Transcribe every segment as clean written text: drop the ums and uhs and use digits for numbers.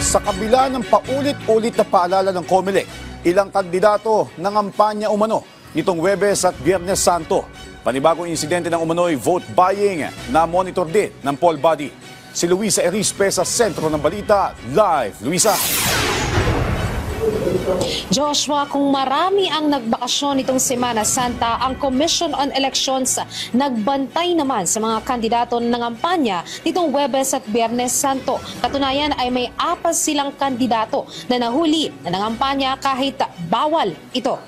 Sa kabila ng paulit-ulit na paalala ng COMELEC, ilang kandidato nangampanya umano nitong Huwebes at Biyernes Santo. Panibagong insidente ng umano'y vote buying na monitor din ng poll body. Si Luisa Erispe sa sentro ng balita. Live, Luisa. Joshua, kung marami ang nagbakasyon nitong Semana Santa, ang Commission on Elections nagbantay naman sa mga kandidato ng kampanya nitong Huwebes at Biyernes Santo. Katunayan ay may 4 silang kandidato na nahuli na nangampanya kahit bawal ito.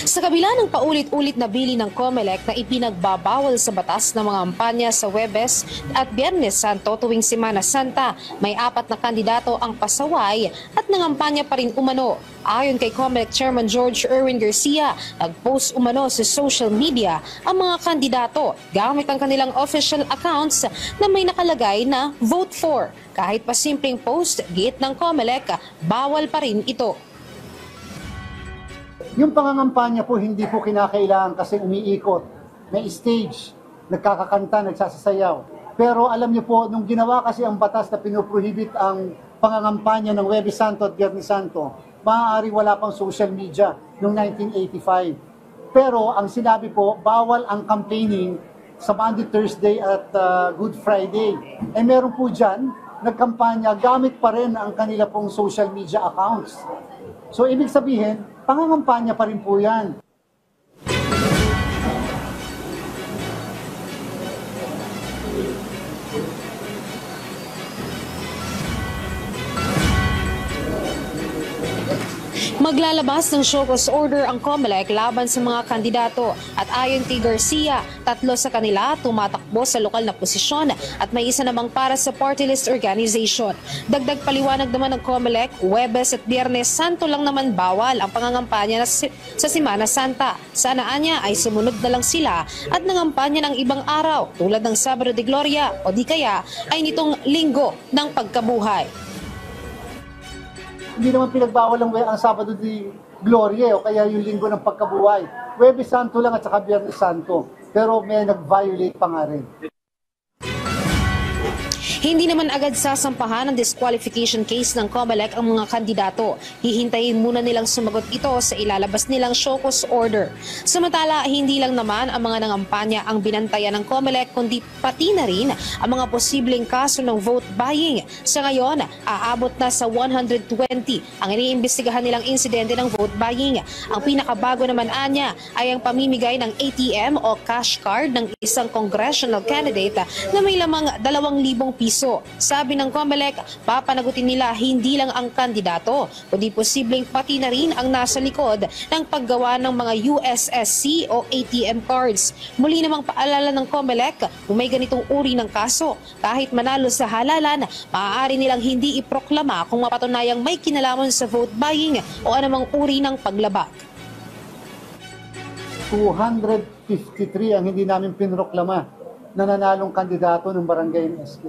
Sa kabila ng paulit-ulit na bili ng COMELEC na ipinagbabawal sa batas ng mga kampanya sa Huwebes at Biyernes Santo tuwing Semana Santa, may 4 na kandidato ang pasaway at nangampanya pa rin umano. Ayon kay COMELEC Chairman George Erwin Garcia, nag-post umano sa social media ang mga kandidato gamit ang kanilang official accounts na may nakalagay na vote for. Kahit pa simpleng post, giit ng COMELEC, bawal pa rin ito. Yung pangangampanya po, hindi po kinakailangan kasi umiikot. May stage, nagkakakanta, nagsasasayaw. Pero alam niyo po, nung ginawa kasi ang batas na pinoprohibit ang pangangampanya ng Huwebes Santo at Biyernes Santo, maaari wala pang social media noong 1985. Pero ang sinabi po, bawal ang campaigning sa Monday, Thursday at Good Friday. Eh meron po dyan, nagkampanya, gamit pa rin ang kanila pong social media accounts. So ibig sabihin, pangangampanya pa rin po yan. Maglalabas ng show cause order ang COMELEC laban sa mga kandidato at ayon kay Garcia, 3 sa kanila tumatakbo sa lokal na posisyon at may isa namang para sa party list organization. Dagdag paliwanag naman ng COMELEC, Huwebes at Biyernes Santo lang naman bawal ang pangangampanya sa Semana Santa. Sanaan niya ay sumunod na lang sila at nangampanya ng ibang araw tulad ng Sabado de Gloria o di kaya ay nitong Linggo ng Pagkabuhay. Hindi naman pinagbawal ang Sabado de Gloria o kaya yung Linggo ng Pagkabuhay. Huwebes Santo lang at saka Biyernes Santo. Pero may nag-violate pa nga rin. Hindi naman agad sasampahan ng disqualification case ng COMELEC ang mga kandidato. Hihintayin muna nilang sumagot ito sa ilalabas nilang show cause order. Samantala, hindi lang naman ang mga nangampanya ang binantayan ng COMELEC kundi pati na rin ang mga posibleng kaso ng vote buying. Sa ngayon, aabot na sa 120 ang iniimbestigahan nilang insidente ng vote buying. Ang pinakabago naman anya ay ang pamimigay ng ATM o cash card ng isang congressional candidate na may lamang 2,000 piso. Sabi ng COMELEC, papanagutin nila hindi lang ang kandidato, kundi posibleng pati na rin ang nasa likod ng paggawa ng mga USSC o ATM cards. Muli namang paalala ng COMELEC, kung may ganitong uri ng kaso, kahit manalo sa halalan, maaari nilang hindi iproklama kung mapatunayang may kinalaman sa vote buying o anumang uri ng paglabag. 253 ang hindi namin pinroklama na nanalong kandidato ng barangay ng SK.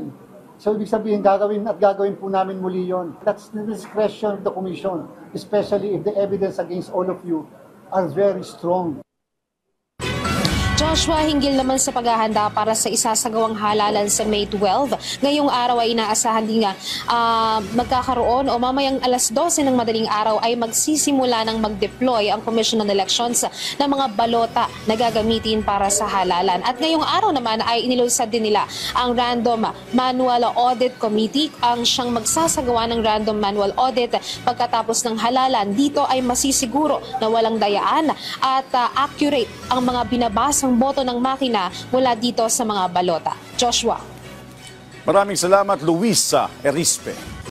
So, ibig sabihin, gagawin po namin muli yon. That's the discretion of the Commission, especially if the evidence against all of you are very strong. Joshua, hinggil naman sa paghahanda para sa isasagawang halalan sa May 12. Ngayong araw ay inaasahan din nga magkakaroon o mamayang alas 12 ng madaling araw ay magsisimula ng mag-deploy ang Commission on Elections ng mga balota na gagamitin para sa halalan. At ngayong araw naman ay inilunsad din nila ang Random Manual Audit Committee ang siyang magsasagawa ng Random Manual Audit pagkatapos ng halalan. Dito ay masisiguro na walang dayaan at accurate ang mga binabasang boto ng makina mula dito sa mga balota. Joshua. Maraming salamat, Luisa Erispe.